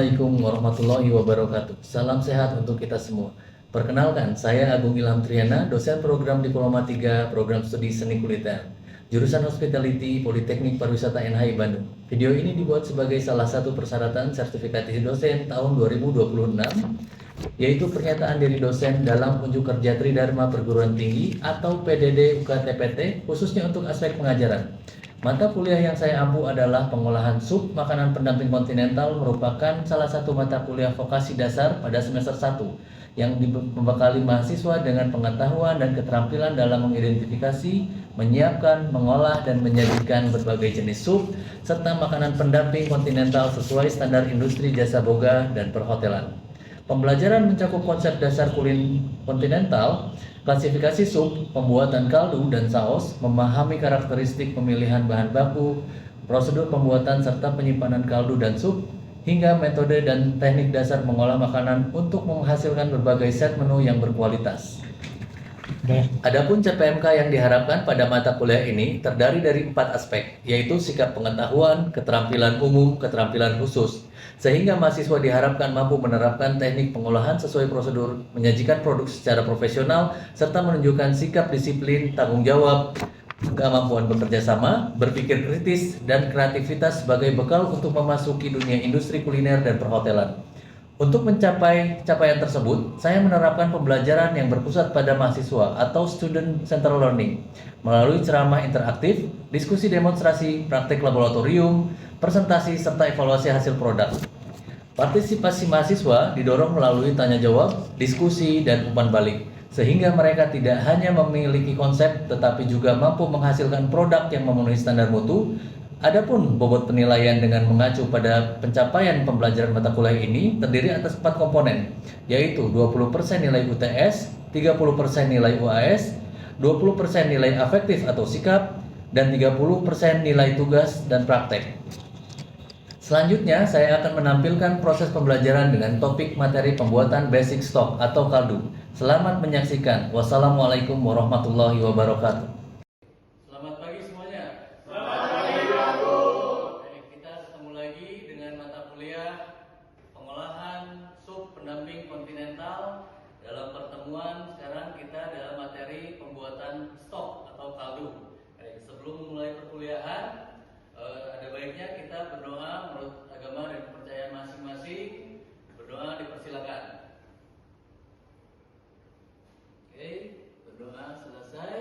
Assalamualaikum warahmatullahi wabarakatuh. Salam sehat untuk kita semua. Perkenalkan, saya Agung Ilham Triana, dosen program Diploma 3 Program Studi Seni Kuliner, jurusan Hospitality Politeknik Pariwisata NHI Bandung. Video ini dibuat sebagai salah satu persyaratan sertifikasi dosen tahun 2026, yaitu pernyataan diri dosen dalam unjuk kerja Tridharma Perguruan Tinggi atau PDD UKT-PT, khususnya untuk aspek pengajaran. Mata kuliah yang saya ampu adalah pengolahan sup makanan pendamping kontinental, merupakan salah satu mata kuliah vokasi dasar pada semester 1 yang membekali mahasiswa dengan pengetahuan dan keterampilan dalam mengidentifikasi, menyiapkan, mengolah, dan menyajikan berbagai jenis sup serta makanan pendamping kontinental sesuai standar industri jasa boga dan perhotelan. Pembelajaran mencakup konsep dasar kuliner kontinental, klasifikasi sup, pembuatan kaldu dan saus, memahami karakteristik pemilihan bahan baku, prosedur pembuatan serta penyimpanan kaldu dan sup, hingga metode dan teknik dasar mengolah makanan untuk menghasilkan berbagai set menu yang berkualitas. Adapun CPMK yang diharapkan pada mata kuliah ini terdiri dari 4 aspek, yaitu sikap pengetahuan, keterampilan umum, keterampilan khusus, sehingga mahasiswa diharapkan mampu menerapkan teknik pengolahan sesuai prosedur, menyajikan produk secara profesional, serta menunjukkan sikap disiplin, tanggung jawab, kemampuan bekerja sama, berpikir kritis, dan kreativitas sebagai bekal untuk memasuki dunia industri kuliner dan perhotelan. Untuk mencapai capaian tersebut, saya menerapkan pembelajaran yang berpusat pada mahasiswa atau student centered learning melalui ceramah interaktif, diskusi demonstrasi, praktik laboratorium, presentasi, serta evaluasi hasil produk. Partisipasi mahasiswa didorong melalui tanya jawab, diskusi, dan umpan balik, sehingga mereka tidak hanya memiliki konsep tetapi juga mampu menghasilkan produk yang memenuhi standar mutu. Adapun bobot penilaian dengan mengacu pada pencapaian pembelajaran mata kuliah ini terdiri atas 4 komponen, yaitu 20% nilai UTS, 30% nilai UAS, 20% nilai afektif atau sikap, dan 30% nilai tugas dan praktek. Selanjutnya, saya akan menampilkan proses pembelajaran dengan topik materi pembuatan basic stock atau kaldu. Selamat menyaksikan. Wassalamualaikum warahmatullahi wabarakatuh. Selamat pagi semuanya. Selamat pagi, Pak Guru. Baik, kita ketemu lagi dengan mata kuliah pengolahan sup pendamping kontinental. Dalam pertemuan sekarang kita dalam materi pembuatan stok atau kaldu. Baik, sebelum memulai perkuliahan, ada baiknya kita berdoa menurut agama dan kepercayaan masing-masing. Berdoa dipersilakan. Oke, berdoa selesai.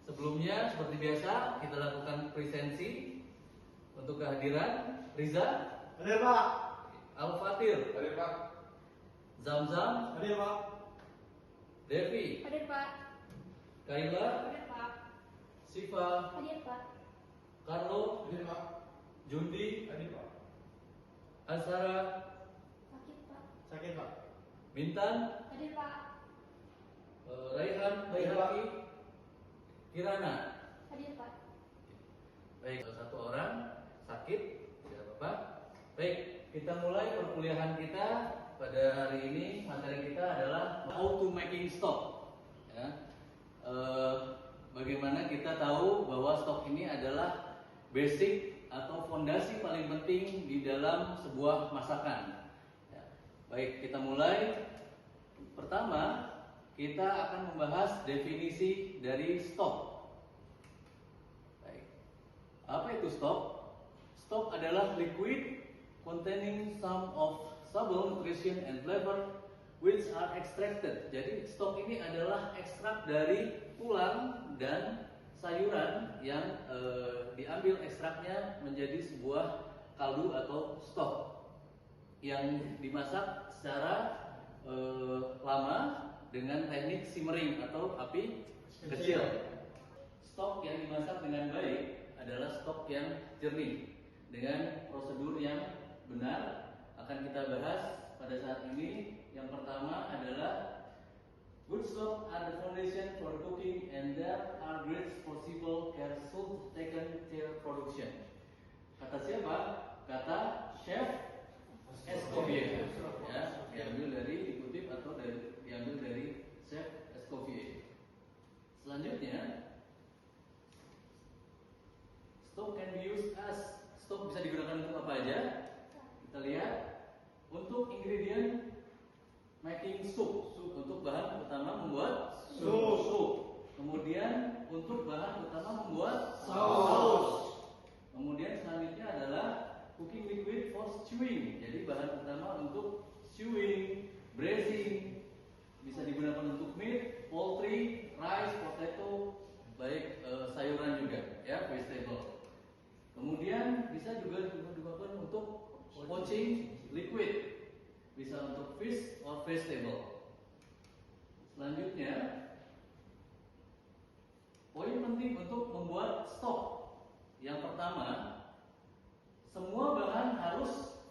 Sebelumnya, seperti biasa, kita lakukan presensi untuk kehadiran Riza, Hadir, Pak. Al-Fatir, Hadir, Pak. Zamzam, Hadir, Pak. Devi, Hadir, Pak. Kaila, Hadir, Pak. Siva, Hadir, Pak. Carlo, Hadir, Pak. Jundi, Hadir, Pak. Azhara, Sakit, Pak. Sakit, Pak. Bintan, Hadir, Pak. Raihan, Baihaqi, Kirana. Hadir, Pak. Baik, satu orang sakit, tidak apa-apa. Baik, kita mulai perkuliahan kita pada hari ini. Materi kita adalah how to making stock. Ya. Bagaimana kita tahu bahwa stok ini adalah basic atau fondasi paling penting di dalam sebuah masakan. Ya. Baik, kita mulai. Pertama, kita akan membahas definisi dari stok. Baik. Apa itu stok? Stok adalah liquid containing some of soluble nutrition and flavor which are extracted. Jadi stok ini adalah ekstrak dari tulang dan sayuran yang diambil ekstraknya menjadi sebuah kaldu atau stok yang dimasak secara lama dengan teknik simmering atau api kecil. Stok yang dimasak dengan baik adalah stok yang jernih dengan prosedur yang benar. Akan kita bahas pada saat ini. Yang pertama adalah good stock are the foundation for cooking and there are great possible care should taken care production. Kata siapa? Kata Chef Escoffier. Ya, dikutip atau diambil dari Chef Escoffier. Selanjutnya, stock can be used as, stock bisa digunakan untuk apa aja? Kita lihat, untuk bahan utama membuat saus. Kemudian selanjutnya adalah cooking liquid for stewing. Jadi bahan utama untuk stewing, braising, bisa digunakan untuk meat, poultry, rice, potato, baik sayuran juga, ya, vegetable. Kemudian bisa juga digunakan untuk poaching liquid, bisa untuk fish or vegetable. Selanjutnya, poin penting untuk membuat stok. Yang pertama, semua bahan harus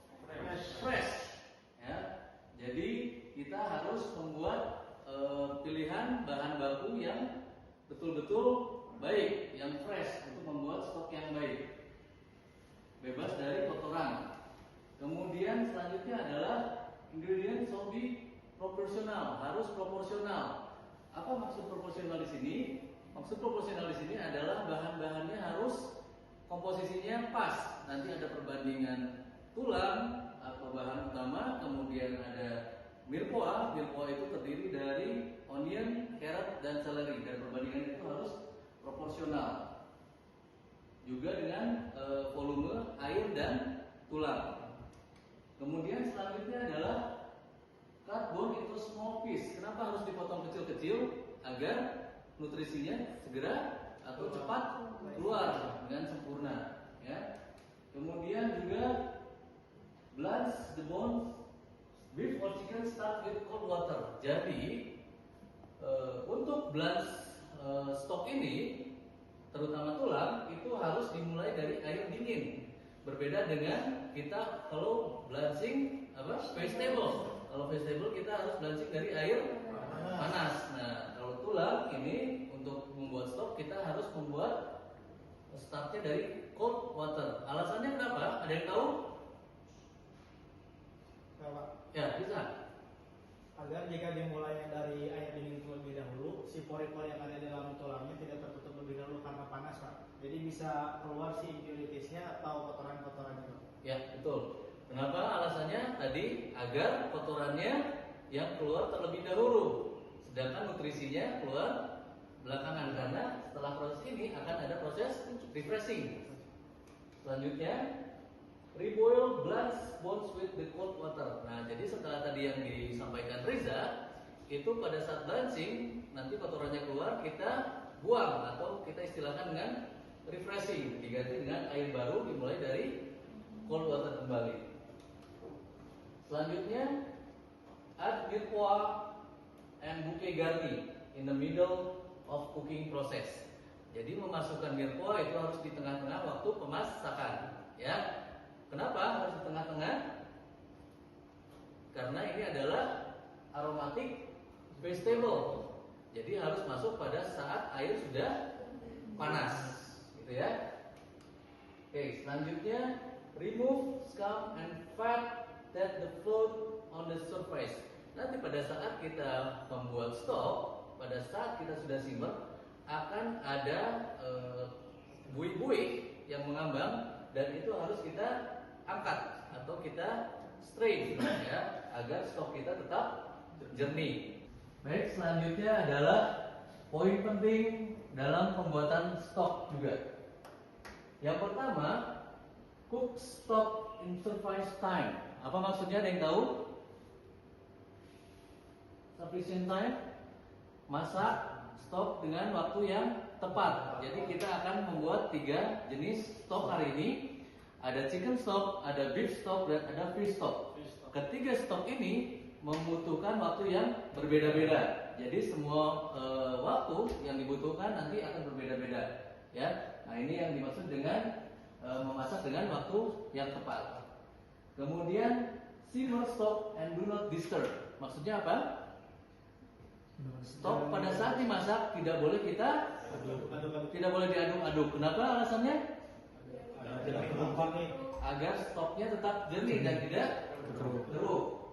fresh, ya. Jadi kita harus membuat pilihan bahan baku yang betul-betul baik, yang fresh untuk membuat stok yang baik, bebas dari kotoran. Kemudian selanjutnya adalah ingredient should be proporsional, harus proporsional. Apa maksud proporsional di sini? Maksud proporsional di sini adalah bahan-bahannya harus komposisinya pas. Nanti ada perbandingan tulang atau bahan utama, kemudian ada mirepoix. Mirepoix itu terdiri dari onion, carrot, dan celery, dan perbandingan itu harus proporsional. Juga dengan volume air dan tulang. Kemudian selanjutnya adalah cut bone into small piece. Kenapa harus dipotong kecil-kecil? Agar nutrisinya segera atau cepat keluar dengan sempurna, ya. Kemudian juga blanch the bones. Beef or chicken start with cold water. Jadi untuk blanch stok ini, terutama tulang, itu harus dimulai dari air dingin. Berbeda dengan kita kalau blanching vegetable. Kalau vegetable kita harus blanching dari air panas. Nah, kalau tulang ini untuk membuat stok kita harus membuat startnya dari cold water. Alasannya kenapa? Ada yang tahu? Pak, Ya, bisa. agar jika dimulainya dari air dingin terlebih dahulu, si pori-pori yang ada di dalam tulangnya tidak tertutup lebih dahulu karena panas, Pak. Jadi bisa keluar si impuritiesnya atau kotoran-kotoran itu. Ya, betul. Kenapa? Alasannya tadi agar kotorannya yang keluar terlebih dahulu, sedangkan nutrisinya keluar belakangan, karena setelah proses ini akan ada proses refreshing. Selanjutnya, reboil blanch bones with the cold water. Nah, jadi setelah tadi yang disampaikan Reza, itu pada saat blanching nanti kotorannya keluar, kita buang atau kita istilahkan dengan refreshing, diganti dengan air baru dimulai dari cold water kembali. Selanjutnya, add mirepoix and bouquet garni in the middle of cooking process. Jadi memasukkan mirepoix itu harus di tengah-tengah waktu pemasakan, ya. Kenapa harus di tengah-tengah? Karena ini adalah aromatic vegetable. Jadi harus masuk pada saat air sudah panas, gitu ya. Oke, selanjutnya remove scum and fat that the float on the surface. Nanti pada saat kita membuat stok, pada saat kita sudah simmer, akan ada buih-buih yang mengambang, dan itu harus kita angkat atau kita strain, ya, agar stok kita tetap jernih. Baik, selanjutnya adalah poin penting dalam pembuatan stok juga. Yang pertama, cook stock in sufficient time. Apa maksudnya? Ada yang tahu? Sufficient time, masak stok dengan waktu yang tepat. Jadi kita akan membuat 3 jenis stok hari ini. Ada chicken stock, ada beef stock, dan ada fish stock. Ketiga stok ini membutuhkan waktu yang berbeda-beda. Jadi semua waktu yang dibutuhkan nanti akan berbeda-beda, ya. Nah, ini yang dimaksud dengan memasak dengan waktu yang tepat. Kemudian simmer stock and do not disturb. Maksudnya apa? Stok pada saat dimasak tidak boleh kita tidak boleh diaduk-aduk. Kenapa alasannya? Agar stoknya tetap jernih dan tidak keruh.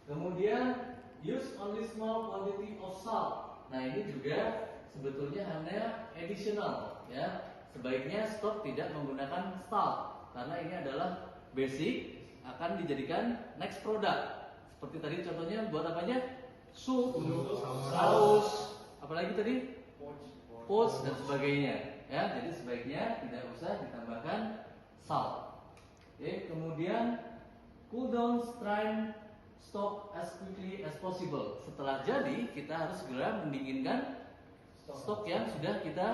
Kemudian use only small quantity of salt. Nah, ini juga sebetulnya hanya additional, ya. Sebaiknya stok tidak menggunakan salt karena ini adalah basic, akan dijadikan next product. Seperti tadi contohnya buat apanya? Sup, saus, apalagi tadi? poach dan sebagainya. Ya, jadi sebaiknya tidak usah ditambahkan salt. Oke, kemudian cool down strain stock as quickly as possible. Setelah jadi, kita harus segera mendinginkan stok yang sudah kita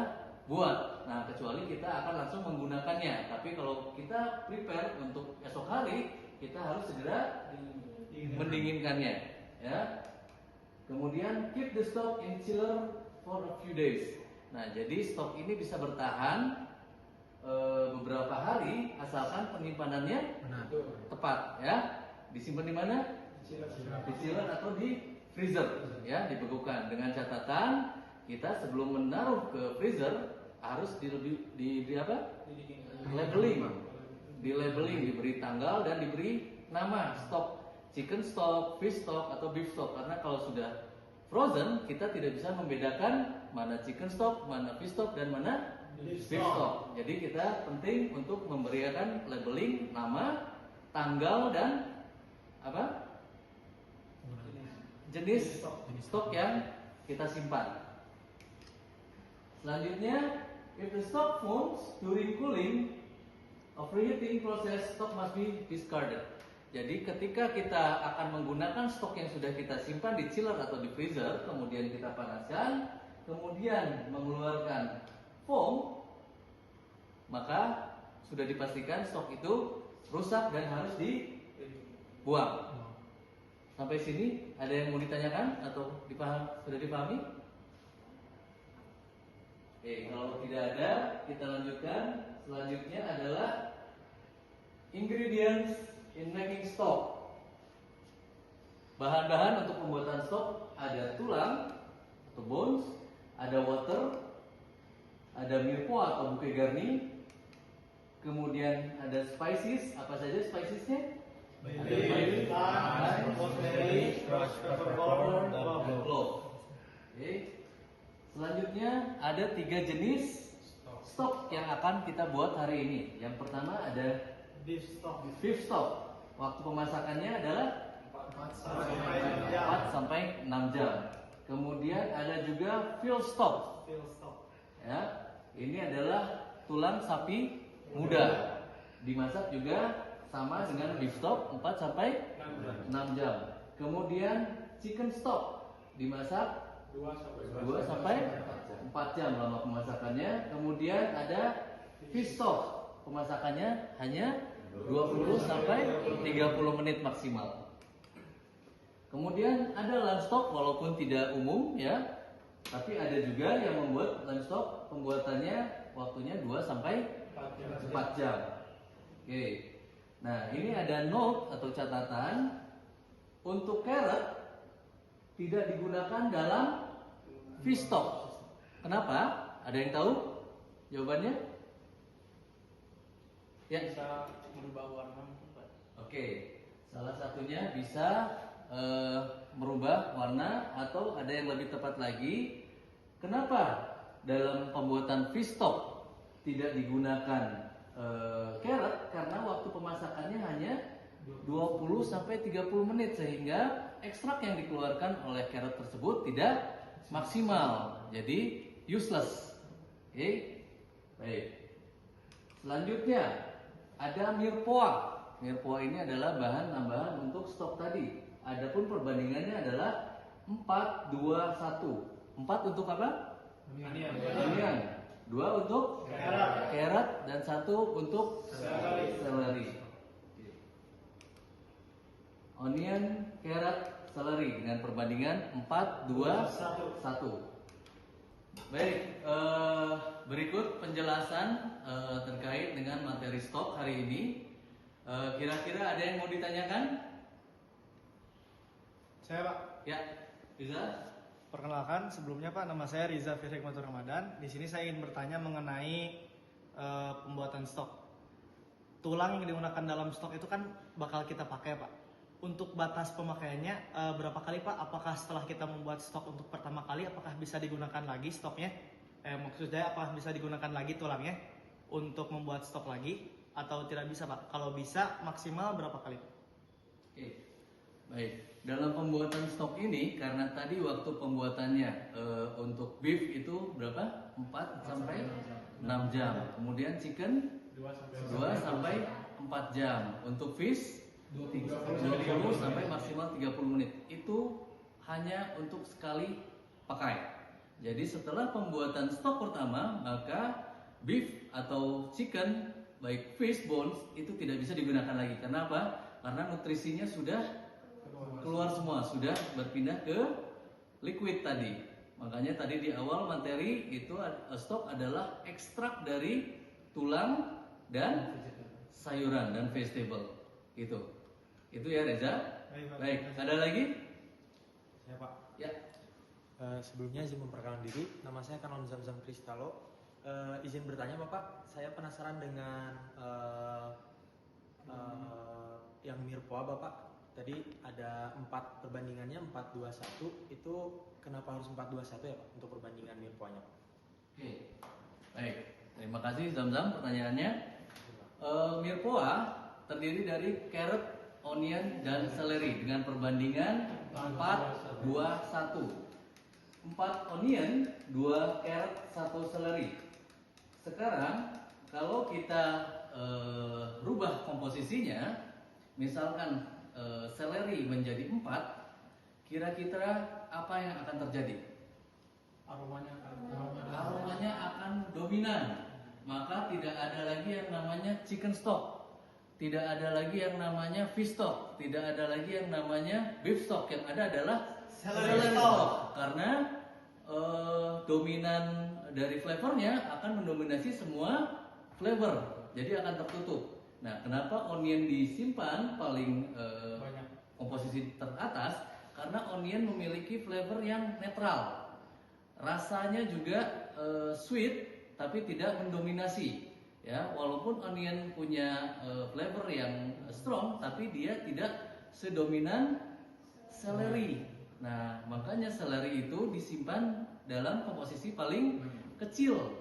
buat. Nah, kecuali kita akan langsung menggunakannya. Tapi kalau kita prepare untuk esok hari, kita harus segera mendinginkannya. Ya. Kemudian keep the stock in chiller for a few days. Nah, jadi stok ini bisa bertahan beberapa hari asalkan penyimpanannya tepat. Ya, disimpan di mana? Di chiller atau di freezer. Ya, dibekukan. Dengan catatan kita sebelum menaruh ke freezer harus di apa? Labeling. Di labeling, diberi tanggal dan diberi nama stok, chicken stock, fish stock atau beef stock. Karena kalau sudah frozen kita tidak bisa membedakan mana chicken stock, mana fish stock dan mana beef stock. Jadi kita penting untuk memberikan labeling, nama, tanggal dan apa? Jenis stok yang kita simpan. Selanjutnya, if the stock foams during cooling or preheating process, stock must be discarded. Jadi ketika kita akan menggunakan stok yang sudah kita simpan di chiller atau di freezer, kemudian kita panaskan, kemudian mengeluarkan foam, maka sudah dipastikan stok itu rusak dan harus dibuang. Sampai sini ada yang mau ditanyakan atau sudah dipahami? Oke, kalau tidak ada, kita lanjutkan. Selanjutnya adalah ingredients in making stock. Bahan-bahan untuk pembuatan stok ada tulang atau bones, ada water, ada mirepoix atau bouquet garni, kemudian ada spices. Apa saja spicesnya? Ada bay, rosemary, crushed peppercorn, dan clove. Oke. Selanjutnya ada 3 jenis stok yang akan kita buat hari ini. Yang pertama ada beef stock. beef stock. Waktu pemasakannya adalah 4 sampai 6 jam. Kemudian ada juga veal stock. Veal stock. Ya, ini adalah tulang sapi muda. Dimasak juga sama dengan beef stock 4 sampai 6 jam. Kemudian chicken stock dimasak 2 sampai 4 jam lama pemasakannya. Kemudian ada fish stock, pemasakannya hanya 20 sampai 30 menit maksimal. Kemudian ada lunch stock, walaupun tidak umum ya, tapi ada juga yang membuat lunch stock, pembuatannya waktunya 2 sampai 4 jam. Oke. Nah, ini ada note atau catatan untuk carrot tidak digunakan dalam fish stock. Kenapa? Ada yang tahu jawabannya? Ya. Bisa merubah warna. Oke. Salah satunya bisa merubah warna atau ada yang lebih tepat lagi. Kenapa dalam pembuatan fish stock tidak digunakan carrot? Karena waktu pemasakannya hanya 20 sampai 30 menit sehingga ekstrak yang dikeluarkan oleh carrot tersebut tidak maksimal. Jadi useless. Oke. Baik. Selanjutnya ada mirepoix. Mirepoix ini adalah bahan tambahan untuk stok tadi. Adapun perbandingannya adalah 4, 2, 1. 4 untuk apa? Onion. 2 untuk carrot dan 1 untuk celery. Onion, carrot, celery dengan perbandingan 4, 2, 1. Baik, berikut penjelasan terkait dengan materi stok hari ini. Kira-kira ada yang mau ditanyakan? Saya Pak. Ya, bisa. Perkenalkan, sebelumnya Pak, nama saya Riza Firhikmatur Ramadan. Di sini saya ingin bertanya mengenai pembuatan stok. Tulang yang digunakan dalam stok itu kan bakal kita pakai Pak. Untuk batas pemakaiannya berapa kali Pak? Apakah setelah kita membuat stok untuk pertama kali, apakah bisa digunakan lagi stoknya? Maksudnya apakah bisa digunakan lagi tulangnya untuk membuat stok lagi? Atau tidak bisa Pak? Kalau bisa, maksimal berapa kali? Oke, baik. dalam pembuatan stok ini karena tadi waktu pembuatannya untuk beef itu berapa? 4 sampai 6 jam. Kemudian chicken 2 sampai 4 jam. Untuk fish 20 sampai maksimal 30 menit. Itu hanya untuk sekali pakai. Jadi setelah pembuatan stok pertama, maka beef atau chicken baik fish bones itu tidak bisa digunakan lagi. Kenapa? Karena nutrisinya sudah keluar semua, sudah berpindah ke liquid tadi. Makanya tadi di awal materi itu stok adalah ekstrak dari tulang dan sayuran dan vegetable. Itu ya Reza. Baik, ada lagi? Ya Pak. Ya. Sebelumnya izin memperkenalkan diri, nama saya Kanon Zamzam Kristalo. Izin bertanya Bapak, saya penasaran dengan yang Mirpoa Bapak. Tadi ada 4 perbandingannya 4-2-1, itu kenapa harus 4-2-1 ya Pak untuk perbandingan Mirpoanya Pak? Oke, baik. Terima kasih Zamzam pertanyaannya. Mirpoa terdiri dari carrot, onion, dan seleri dengan perbandingan 4-2-1. 4 onion, 2 carrot, 1 seleri. Sekarang kalau kita rubah komposisinya, misalkan seleri menjadi 4, kira-kira apa yang akan terjadi? Aromanya akan dominan. Maka tidak ada lagi yang namanya chicken stock, tidak ada lagi yang namanya fish stock, tidak ada lagi yang namanya beef stock. Yang ada adalah celery stock. Karena dominan dari flavornya akan mendominasi semua flavor, jadi akan tertutup. Nah, kenapa onion disimpan paling komposisi teratas? Karena onion memiliki flavor yang netral, rasanya juga sweet, tapi tidak mendominasi. Ya, walaupun onion punya flavor yang strong, tapi dia tidak sedominan seleri. Nah, makanya seleri itu disimpan dalam komposisi paling kecil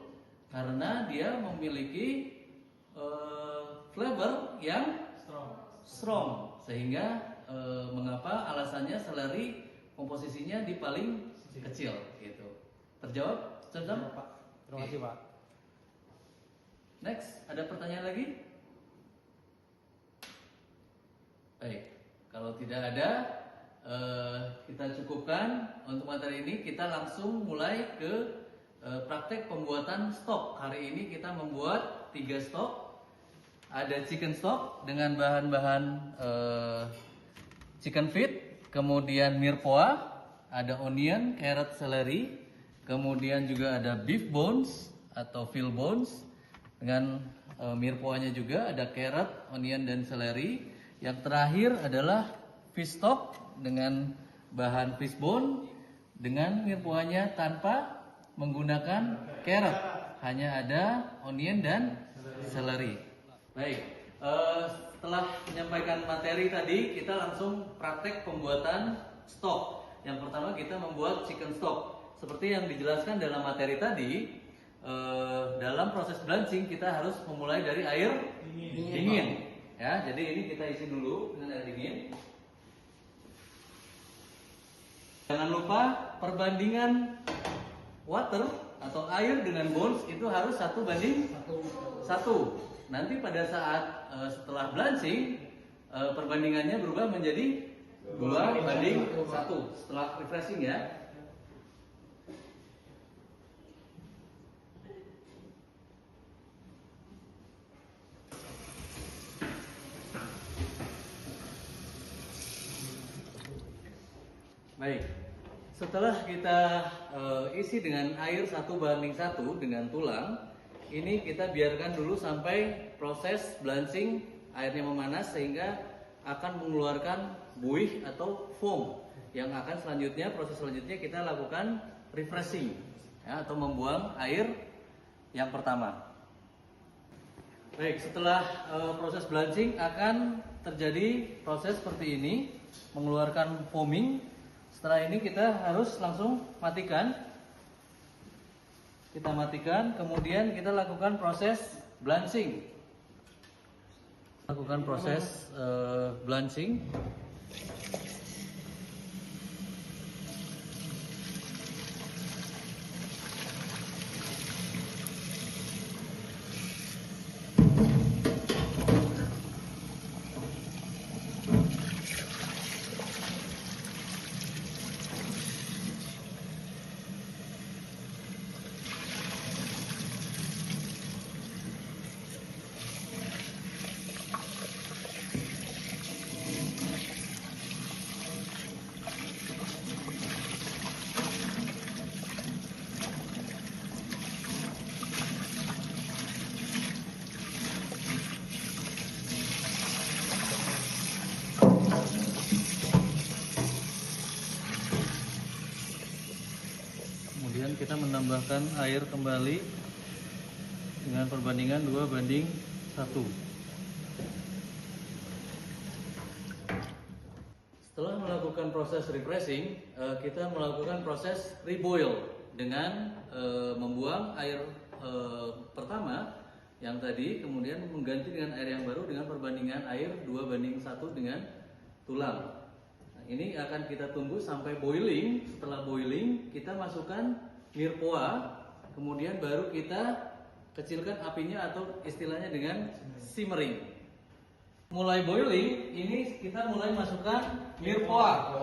karena dia memiliki flavor yang strong. Sehingga mengapa alasannya seleri komposisinya di paling kecil gitu. Terjawab? Zamzam? Pak. Terima kasih Pak. Next, ada pertanyaan lagi? Baik, kalau tidak ada, kita cukupkan untuk materi ini. Kita langsung mulai ke praktek pembuatan stok. Hari ini kita membuat 3 stok. Ada chicken stock dengan bahan-bahan chicken feet, kemudian mirpoa, ada onion, carrot, seleri, kemudian juga ada beef bones atau veal bones. Dengan mirpoanya juga ada carrot, onion, dan seleri. Yang terakhir adalah fish stock dengan bahan fish bone dengan mirpoanya tanpa menggunakan carrot, hanya ada onion dan seleri. Baik, setelah menyampaikan materi tadi, kita langsung praktek pembuatan stok. Yang pertama kita membuat chicken stock. Seperti yang dijelaskan dalam materi tadi, dalam proses blanching kita harus memulai dari air dingin. Ya, jadi ini kita isi dulu dengan air dingin. Jangan lupa perbandingan water atau air dengan bones itu harus 1:1. Nanti pada saat setelah blanching perbandingannya berubah menjadi 2:1 setelah refreshing ya. Baik, setelah kita isi dengan air 1:1 dengan tulang, ini kita biarkan dulu sampai proses blanching airnya memanas sehingga akan mengeluarkan buih atau foam yang akan proses selanjutnya kita lakukan refreshing ya, atau membuang air yang pertama. Baik, setelah proses blanching akan terjadi proses seperti ini, mengeluarkan foaming. Setelah ini kita harus langsung matikan. Kita matikan, kemudian kita lakukan proses blanching. Lakukan proses blanching. kemudian kita menambahkan air kembali dengan perbandingan 2:1. Setelah melakukan proses refreshing, kita melakukan proses reboil dengan membuang air pertama yang tadi, kemudian mengganti dengan air yang baru dengan perbandingan air 2:1 dengan tulang. Nah, ini akan kita tunggu sampai boiling. Setelah boiling, kita masukkan mirpoa, kemudian baru kita kecilkan apinya atau istilahnya dengan simmering. Mulai boiling, ini kita mulai masukkan mirpoa.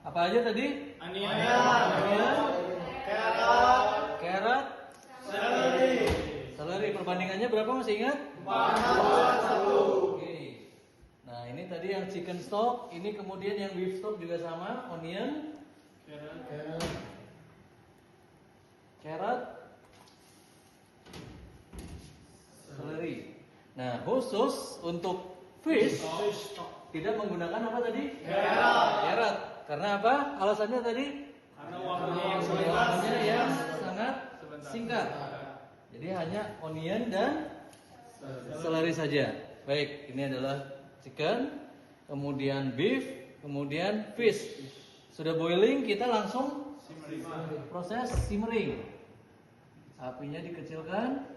Apa aja tadi? Onion, Carrot, seleri. seleri. Perbandingannya berapa, masih ingat? 4:1. Oke. Nah, ini tadi yang chicken stock, ini kemudian yang beef stock juga sama, onion, carrot, seleri. Nah, khusus untuk fish tidak menggunakan apa tadi? Carrot. Karena apa? Alasannya tadi? Karena waktunya yang Waktunya yang sangat singkat. Jadi hanya onion dan seleri saja. Baik, ini adalah chicken, kemudian beef, kemudian fish. Sudah boiling, kita langsung proses simmering. Apinya dikecilkan.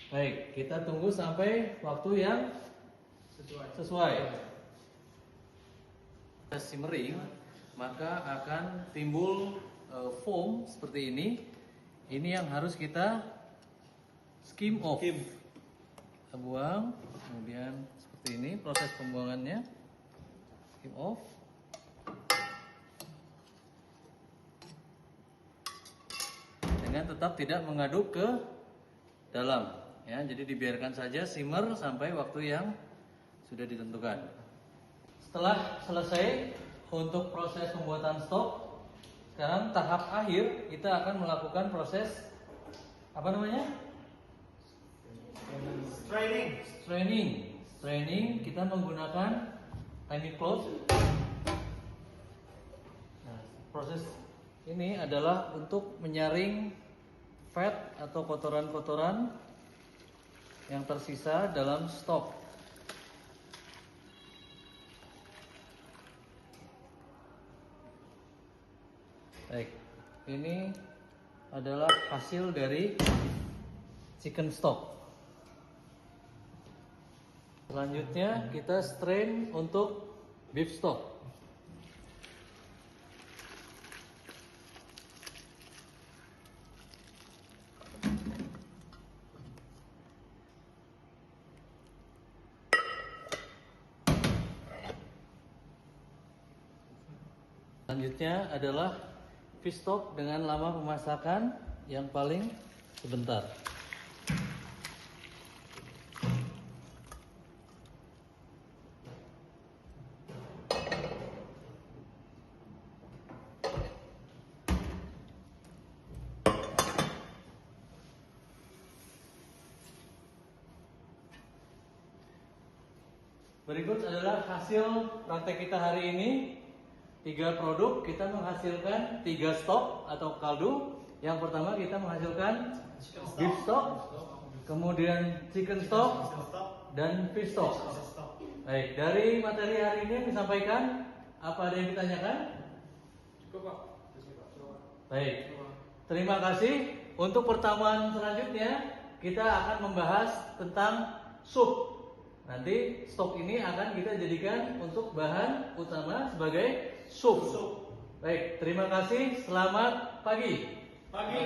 Baik, kita tunggu sampai waktu yang sesuai. Proses simmering, maka akan timbul foam seperti ini. Ini yang harus kita skim off. Kita buang, kemudian seperti ini proses pembuangannya. Skim off. Dengan tetap tidak mengaduk ke dalam. Ya, jadi dibiarkan saja simmer sampai waktu yang sudah ditentukan. Setelah selesai untuk proses pembuatan stok, sekarang tahap akhir kita akan melakukan proses apa namanya? Straining. Kita menggunakan tiny cloth. Nah, proses ini adalah untuk menyaring fat atau kotoran-kotoran yang tersisa dalam stok. Baik, ini adalah hasil dari chicken stock. Selanjutnya kita strain untuk beef stock. Selanjutnya adalah fish stock dengan lama pemasakan yang paling sebentar. Berikut adalah hasil praktek kita hari ini. 3 produk, kita menghasilkan 3 stok atau kaldu. Yang pertama kita menghasilkan beef stock, kemudian chicken stock, dan fish stock. Baik, dari materi hari ini yang disampaikan, apa ada yang ditanyakan? Cukup, Pak. Baik, terima kasih. Untuk pertemuan selanjutnya kita akan membahas tentang sup. Nanti stok ini akan kita jadikan untuk bahan utama sebagai sup. Baik, terima kasih. Selamat pagi. Pagi.